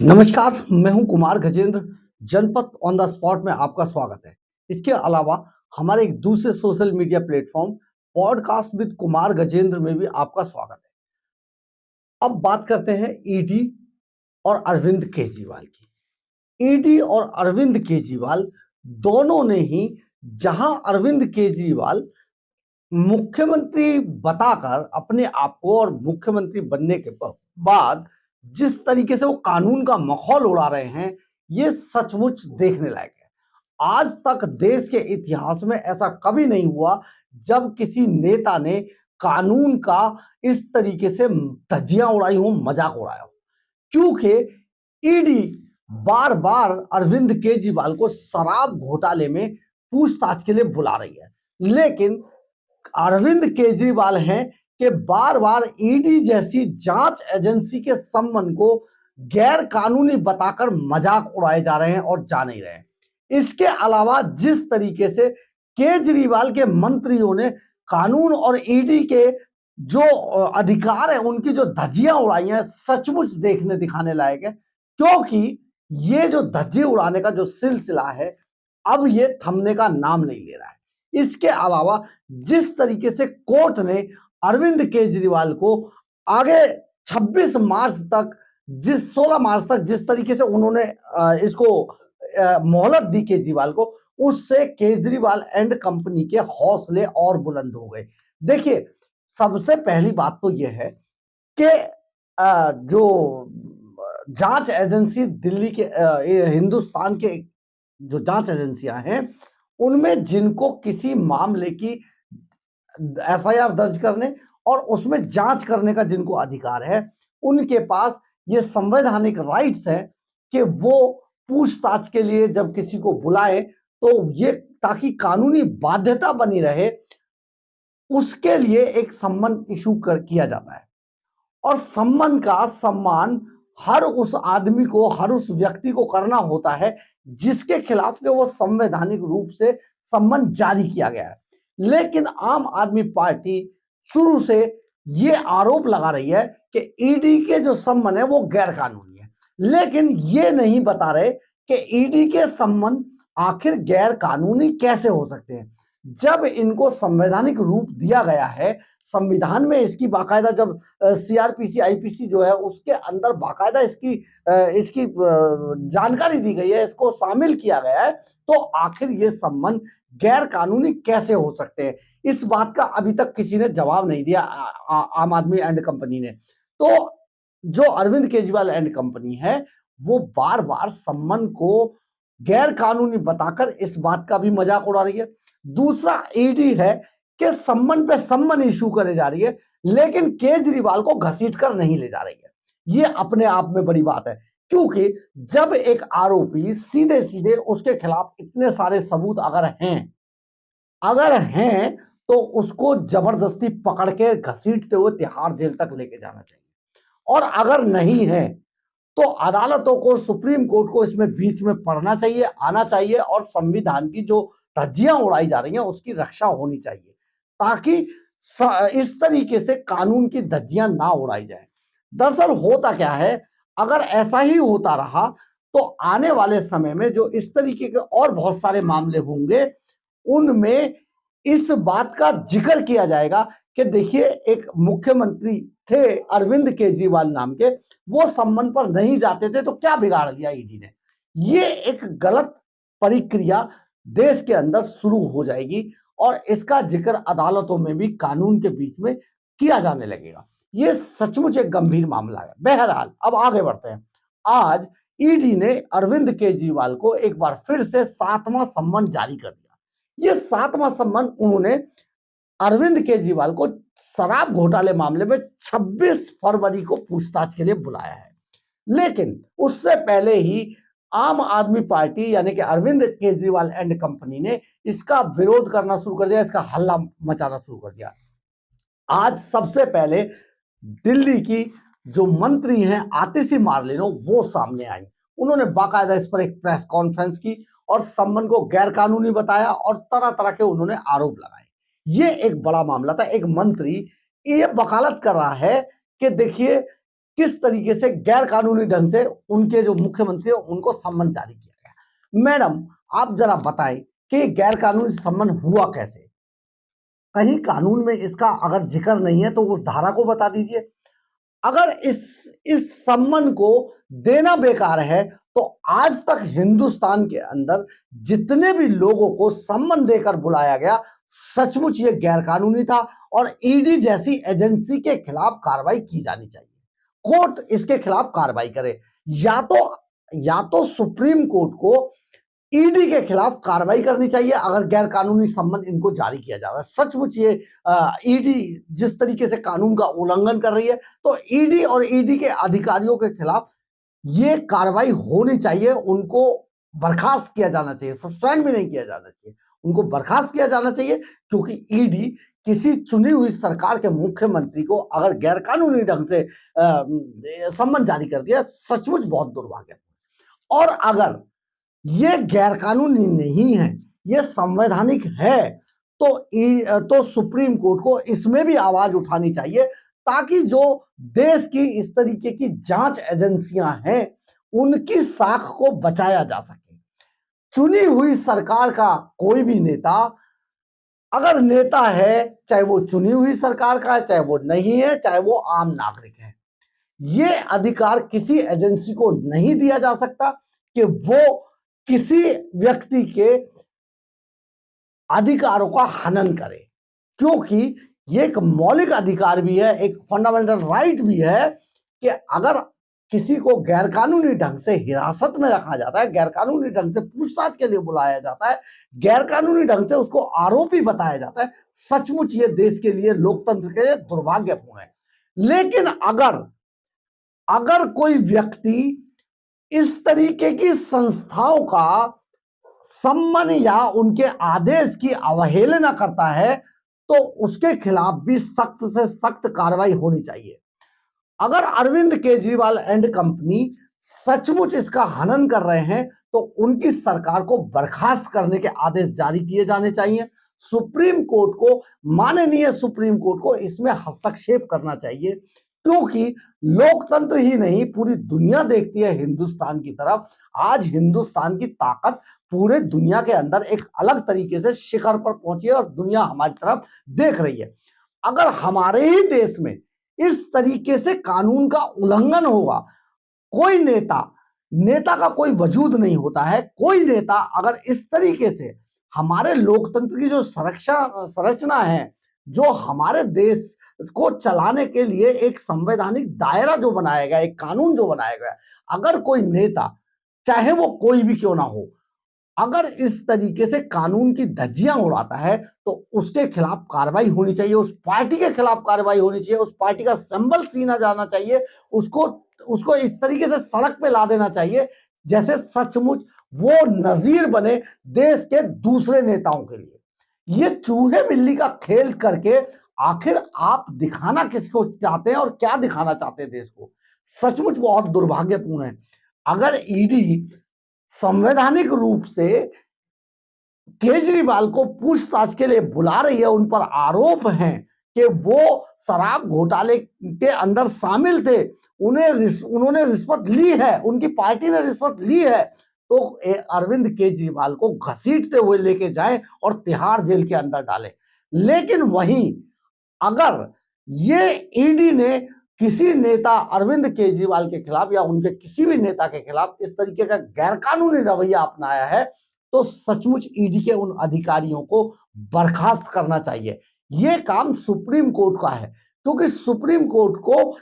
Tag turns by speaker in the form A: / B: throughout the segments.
A: नमस्कार, मैं हूं कुमार गजेंद्र। जनपद ऑन द स्पॉट में आपका स्वागत है। इसके अलावा हमारे एक दूसरे social media platform podcast with Kumar Gajendra में भी आपका स्वागत है। अब बात करते हैं ईडी और अरविंद केजरीवाल की। ईडी और अरविंद केजरीवाल दोनों ने ही, जहां अरविंद केजरीवाल मुख्यमंत्री बताकर अपने आप को और मुख्यमंत्री बनने के बाद जिस तरीके से वो कानून का माहौल उड़ा रहे हैं, ये सचमुच देखने लायक है। आज तक देश के इतिहास में ऐसा कभी नहीं हुआ जब किसी नेता ने कानून का इस तरीके से धज्जियां उड़ाई हो, मजाक उड़ाया हो। क्योंकि ईडी बार बार अरविंद केजरीवाल को शराब घोटाले में पूछताछ के लिए बुला रही है, लेकिन अरविंद केजरीवाल हैं कि बार बार ईडी जैसी जांच एजेंसी के संबंध को गैर कानूनी बताकर मजाक उड़ाए जा रहे हैं और जा नहीं रहे हैं। इसके अलावा जिस तरीके से केजरीवाल के मंत्रियों ने कानून और ईडी के जो अधिकार है उनकी जो धज्जियां उड़ाई हैं, सचमुच देखने दिखाने लायक है। क्योंकि ये जो धज्जी उड़ाने का जो सिलसिला है, अब ये थमने का नाम नहीं ले रहा है। इसके अलावा जिस तरीके से कोर्ट ने अरविंद केजरीवाल को आगे 26 मार्च तक, जिस 16 मार्च तक जिस तरीके से उन्होंने इसको मोहलत दी केजरीवाल को, उससे केजरीवाल एंड कंपनी के हौसले और बुलंद हो गए। देखिए, सबसे पहली बात तो यह है कि जो जांच एजेंसी दिल्ली के हिंदुस्तान के जो जांच एजेंसियां हैं, उनमें जिनको किसी मामले की एफआईआर दर्ज करने और उसमें जांच करने का जिनको अधिकार है, उनके पास ये संवैधानिक राइट्स है कि वो पूछताछ के लिए जब किसी को बुलाए तो ये, ताकि कानूनी बाध्यता बनी रहे, उसके लिए एक सम्मन इशू किया जाता है। और सम्मन का सम्मान हर उस आदमी को, हर उस व्यक्ति को करना होता है जिसके खिलाफ के वो संवैधानिक रूप से सम्मन जारी किया गया है। लेकिन आम आदमी पार्टी शुरू से ये आरोप लगा रही है कि ईडी के जो सम्मन है वो गैर कानूनी है, लेकिन ये नहीं बता रहे कि ईडी के सम्मन आखिर गैर कानूनी कैसे हो सकते हैं, जब इनको संवैधानिक रूप दिया गया है। संविधान में इसकी बाकायदा, जब सीआरपीसी आईपीसी जो है उसके अंदर बाकायदा इसकी जानकारी दी गई है, इसको शामिल किया गया है, तो आखिर ये संबंध गैर कानूनी कैसे हो सकते हैं? इस बात का अभी तक किसी ने जवाब नहीं दिया, आम आदमी एंड कंपनी ने। तो जो अरविंद केजरीवाल एंड कंपनी है, वो बार बार सम्मन को गैर कानूनी बताकर इस बात का भी मजाक उड़ा रही है। दूसरा ईडी है कि सम्मन पे सम्मन इशू करे जा रही है, लेकिन केजरीवाल को घसीट कर नहीं ले जा रही है। ये अपने आप में बड़ी बात है, क्योंकि जब एक आरोपी सीधे सीधे उसके खिलाफ इतने सारे सबूत अगर हैं तो उसको जबरदस्ती पकड़ के घसीटते हुए तिहाड़ जेल तक लेके जाना चाहिए। और अगर नहीं है तो अदालतों को, सुप्रीम कोर्ट को इसमें बीच में पढ़ना चाहिए, आना चाहिए, और संविधान की जो धज्जियां उड़ाई जा रही हैं उसकी रक्षा होनी चाहिए, ताकि इस तरीके से कानून की धज्जियां ना उड़ाई जाए। दरअसल होता क्या है, अगर ऐसा ही होता रहा तो आने वाले समय में जो इस तरीके के और बहुत सारे मामले होंगे, उनमें इस बात का जिक्र किया जाएगा कि देखिए, एक मुख्यमंत्री थे अरविंद केजरीवाल नाम के, वो सम्मन पर नहीं जाते थे तो क्या बिगाड़ लिया ईडी ने। ये एक गलत प्रक्रिया देश के अंदर शुरू हो जाएगी और इसका जिक्र अदालतों में भी कानून के बीच में किया जाने लगेगा। ये सचमुच एक गंभीर मामला है। बहरहाल, अब आगे बढ़ते हैं। आज ईडी ने अरविंद केजरीवाल को एक बार फिर से 7वां सम्मन जारी कर दिया। ये 7वां सम्मन उन्होंने अरविंद केजरीवाल को शराब घोटाले मामले में 26 फरवरी को पूछताछ के लिए बुलाया है। लेकिन उससे पहले ही आम आदमी पार्टी यानी कि अरविंद केजरीवाल एंड कंपनी ने इसका विरोध करना शुरू कर दिया, इसका हल्ला मचाना शुरू कर दिया। आज सबसे पहले दिल्ली की जो मंत्री हैं आतिशी मार्लेनो, वो सामने आई। उन्होंने बाकायदा इस पर एक प्रेस कॉन्फ्रेंस की और सम्मन को गैर कानूनी बताया और तरह तरह के उन्होंने आरोप लगाए। ये एक बड़ा मामला था। एक मंत्री ये वकालत कर रहा है कि देखिए, किस तरीके से गैर कानूनी ढंग से उनके जो मुख्यमंत्री है उनको सम्मन जारी किया गया। मैडम, आप जरा बताएं कि गैर कानूनी सम्मन हुआ कैसे? कहीं कानून में इसका अगर जिक्र नहीं है तो उस धारा को बता दीजिए। अगर इस सम्मन को देना बेकार है तो आज तक हिंदुस्तान के अंदर जितने भी लोगों को सम्मन देकर बुलाया गया, सचमुच ये गैर कानूनी था और ईडी जैसी एजेंसी के खिलाफ कार्रवाई की जानी चाहिए। कोर्ट इसके खिलाफ कार्रवाई करे, या तो सुप्रीम कोर्ट को ईडी के खिलाफ कार्रवाई करनी चाहिए अगर गैर कानूनी सम्मन इनको जारी किया जा रहा है। सचमुच ये ईडी जिस तरीके से कानून का उल्लंघन कर रही है, तो ईडी और ईडी के अधिकारियों के खिलाफ ये कार्रवाई होनी चाहिए। उनको बर्खास्त किया जाना चाहिए, सस्पेंड भी नहीं किया जाना चाहिए, उनको बर्खास्त किया जाना चाहिए। क्योंकि ईडी किसी चुनी हुई सरकार के मुख्यमंत्री को अगर गैर कानूनी ढंग से सम्मन जारी कर दिया, सचमुच बहुत दुर्भाग्यपूर्ण। और अगर ये गैर कानूनी नहीं है, ये संवैधानिक है, तो सुप्रीम कोर्ट को इसमें भी आवाज उठानी चाहिए ताकि जो देश की इस तरीके की जांच एजेंसियां हैं उनकी साख को बचाया जा सके। चुनी हुई सरकार का कोई भी नेता, अगर नेता है, चाहे वो चुनी हुई सरकार का है, चाहे वो नहीं है, चाहे वो आम नागरिक है, ये अधिकार किसी एजेंसी को नहीं दिया जा सकता कि वो किसी व्यक्ति के अधिकारों का हनन करे। क्योंकि ये एक मौलिक अधिकार भी है, एक फंडामेंटल राइट भी है कि अगर किसी को गैरकानूनी ढंग से हिरासत में रखा जाता है, गैरकानूनी ढंग से पूछताछ के लिए बुलाया जाता है, गैरकानूनी ढंग से उसको आरोपी बताया जाता है, सचमुच ये देश के लिए, लोकतंत्र के लिए दुर्भाग्यपूर्ण है। लेकिन अगर कोई व्यक्ति इस तरीके की संस्थाओं का सम्मान या उनके आदेश की अवहेलना करता है तो उसके खिलाफ भी सख्त से सख्त कार्रवाई होनी चाहिए। अगर अरविंद केजरीवाल एंड कंपनी सचमुच इसका हनन कर रहे हैं तो उनकी सरकार को बर्खास्त करने के आदेश जारी किए जाने चाहिए। सुप्रीम कोर्ट को, माननीय सुप्रीम कोर्ट को इसमें हस्तक्षेप करना चाहिए। क्योंकि लोकतंत्र ही नहीं, पूरी दुनिया देखती है हिंदुस्तान की तरफ। आज हिंदुस्तान की ताकत पूरे दुनिया के अंदर एक अलग तरीके से शिखर पर पहुंची है और दुनिया हमारी तरफ देख रही है। अगर हमारे ही देश में इस तरीके से कानून का उल्लंघन होगा, कोई नेता का कोई वजूद नहीं होता है। कोई नेता अगर इस तरीके से हमारे लोकतंत्र की जो संरचना है, जो हमारे देश को चलाने के लिए एक संवैधानिक दायरा जो बनाया गया, एक कानून जो बनाया गया, अगर कोई नेता, चाहे वो कोई भी क्यों ना हो, अगर इस तरीके से कानून की धज्जियां उड़ाता है तो उसके खिलाफ कार्रवाई होनी चाहिए, उस पार्टी के खिलाफ कार्रवाई होनी चाहिए, उस पार्टी का सिंबल सीना जाना चाहिए, उसको इस तरीके से सड़क पे ला देना चाहिए जैसे सचमुच वो नजीर बने देश के दूसरे नेताओं के लिए। ये चूहे बिल्ली का खेल करके आखिर आप दिखाना किसको चाहते हैं और क्या दिखाना चाहते हैं देश को? सचमुच बहुत दुर्भाग्यपूर्ण है। अगर ईडी संवैधानिक रूप से केजरीवाल को पूछताछ के लिए बुला रही है, उन पर आरोप हैं कि वो शराब घोटाले के अंदर शामिल थे, उन्होंने रिश्वत ली है, उनकी पार्टी ने रिश्वत ली है, तो अरविंद केजरीवाल को घसीटते हुए लेके जाएं और तिहाड़ जेल के अंदर डालें। लेकिन वहीं अगर ये ईडी ने किसी नेता अरविंद केजरीवाल के खिलाफ या उनके किसी भी नेता के खिलाफ इस तरीके का गैरकानूनी रवैया अपनाया है तो सचमुच ईडी के उन अधिकारियों को बर्खास्त करना चाहिए। यह काम सुप्रीम कोर्ट का है, क्योंकि सुप्रीम कोर्ट को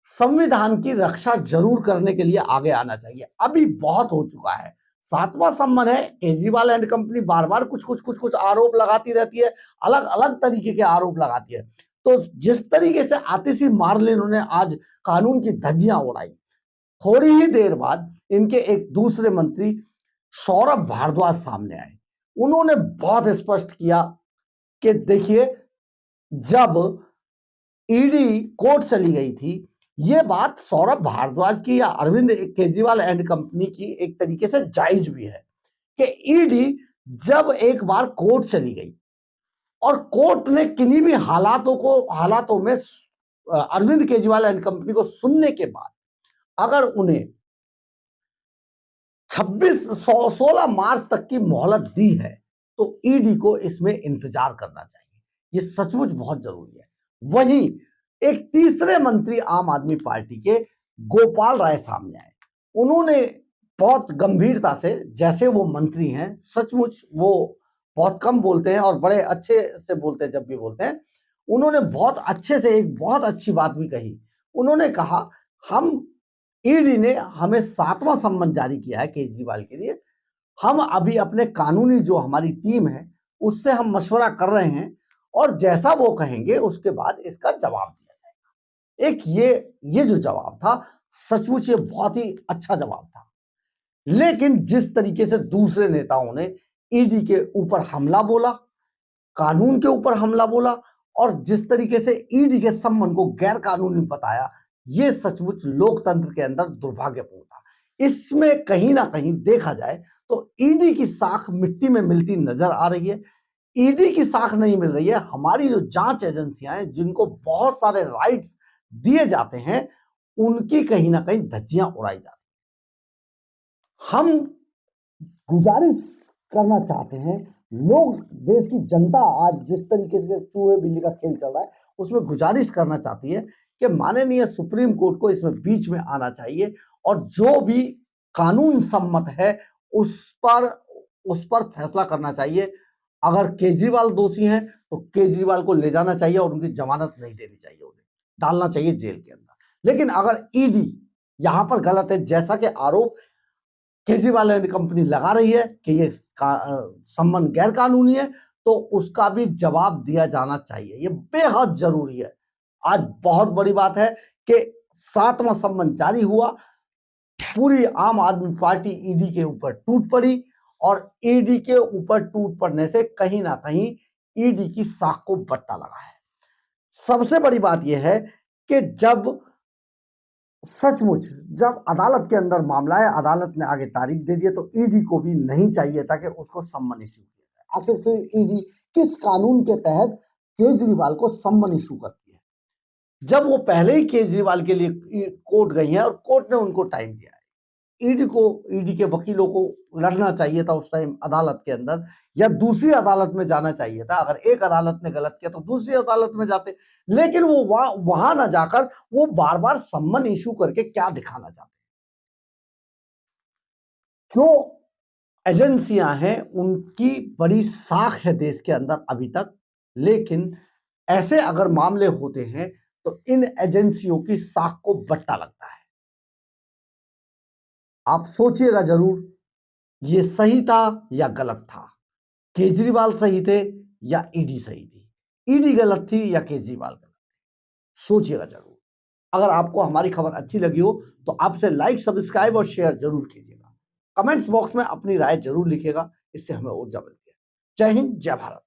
A: संविधान की रक्षा जरूर करने के लिए आगे आना चाहिए। अभी बहुत हो चुका है, 7वां सम्मन है। केजरीवाल एंड कंपनी बार बार कुछ आरोप लगाती रहती है, अलग अलग तरीके के आरोप लगाती है। तो जिस तरीके से आतिशी मार्लेन ने आज कानून की धज्जियां उड़ाई, थोड़ी ही देर बाद इनके एक दूसरे मंत्री सौरभ भारद्वाज सामने आए। उन्होंने बहुत स्पष्ट किया कि देखिए, जब ईडी कोर्ट चली गई थी, यह बात सौरभ भारद्वाज की या अरविंद केजरीवाल एंड कंपनी की एक तरीके से जायज भी है कि ईडी जब एक बार कोर्ट चली गई और कोर्ट ने किन्हीं भी हालातों में अरविंद केजरीवाल एंड कंपनी को सुनने के बाद अगर उन्हें 16 मार्च तक की मोहलत दी है तो ईडी को इसमें इंतजार करना चाहिए। ये सचमुच बहुत जरूरी है। वहीं एक तीसरे मंत्री आम आदमी पार्टी के गोपाल राय सामने आए। उन्होंने बहुत गंभीरता से, जैसे वो मंत्री हैं, सचमुच वो बहुत कम बोलते हैं और बड़े अच्छे से बोलते हैं। जब भी बोलते हैं उन्होंने बहुत अच्छे से एक बहुत अच्छी बात भी कही। उन्होंने कहा हम ईडी ने हमें 7वां सम्मन जारी किया है केजरीवाल के लिए। हम अभी अपने कानूनी जो हमारी टीम है उससे हम मशवरा कर रहे हैं और जैसा वो कहेंगे उसके बाद इसका जवाब दिया जाएगा। एक ये जो जवाब था, सचमुच ये बहुत ही अच्छा जवाब था। लेकिन जिस तरीके से दूसरे नेताओं ने ईडी के ऊपर हमला बोला, कानून के ऊपर हमला बोला और जिस तरीके से ईडी के सम्मन को गैर कानूनी बताया, ये सचमुच लोकतंत्र के अंदर दुर्भाग्यपूर्ण था। इसमें कहीं ना कहीं देखा जाए तो ईडी की साख मिट्टी में मिलती नजर आ रही है। ईडी की साख नहीं मिल रही है। हमारी जो जांच एजेंसियां हैं जिनको बहुत सारे राइट्स दिए जाते हैं, उनकी कहीं ना कहीं धज्जियां उड़ाई जा रही है। हम गुजारिश करना चाहते हैं, लोग, देश की जनता आज जिस तरीके से चूहे बिल्ली का खेल चल रहा है उसमें गुजारिश करना चाहती है कि माननीय सुप्रीम कोर्ट को इसमें बीच में आना चाहिए और जो भी कानून सम्मत है उस पर फैसला करना चाहिए। अगर केजरीवाल दोषी हैं तो केजरीवाल को ले जाना चाहिए और उनकी जमानत नहीं देनी चाहिए, उन्हें डालना चाहिए जेल के अंदर। लेकिन अगर ईडी यहां पर गलत है, जैसा कि आरोप केजरीवाल एंड कंपनी लगा रही है कि ये सम्मन गैर कानूनी है, तो उसका भी जवाब दिया जाना चाहिए। ये बेहद जरूरी है। आज बहुत बड़ी बात है कि 7वां सम्मन जारी हुआ, पूरी आम आदमी पार्टी ईडी के ऊपर टूट पड़ी और ईडी के ऊपर टूट पड़ने से कहीं ना कहीं ईडी की साख को बट्टा लगा है। सबसे बड़ी बात यह है कि सचमुच जब अदालत के अंदर मामला है, अदालत ने आगे तारीख दे दी, तो ईडी को भी नहीं चाहिए था कि उसको सम्मन इशू किया जाए। आखिर फिर ईडी किस कानून के तहत केजरीवाल को सम्मन इशू करती है, जब वो पहले ही केजरीवाल के लिए कोर्ट गई हैं और कोर्ट ने उनको टाइम दिया है। ईडी के वकीलों को लड़ना चाहिए था उस टाइम अदालत के अंदर, या दूसरी अदालत में जाना चाहिए था। अगर एक अदालत ने गलत किया तो दूसरी अदालत में जाते, लेकिन वो वहां ना जाकर वो बार बार सम्मन इशू करके क्या दिखाना चाहते। जो एजेंसियां हैं उनकी बड़ी साख है देश के अंदर अभी तक, लेकिन ऐसे अगर मामले होते हैं तो इन एजेंसियों की साख को बट्टा लगता है। आप सोचिएगा जरूर, ये सही था या गलत था, केजरीवाल सही थे या ईडी सही थी, ईडी गलत थी या केजरीवाल गलत थे, सोचिएगा जरूर। अगर आपको हमारी खबर अच्छी लगी हो तो आपसे लाइक, सब्सक्राइब और शेयर जरूर कीजिएगा। कमेंट्स बॉक्स में अपनी राय जरूर लिखिएगा, इससे हमें ऊर्जा मिलती है। जय हिंद, जय भारत।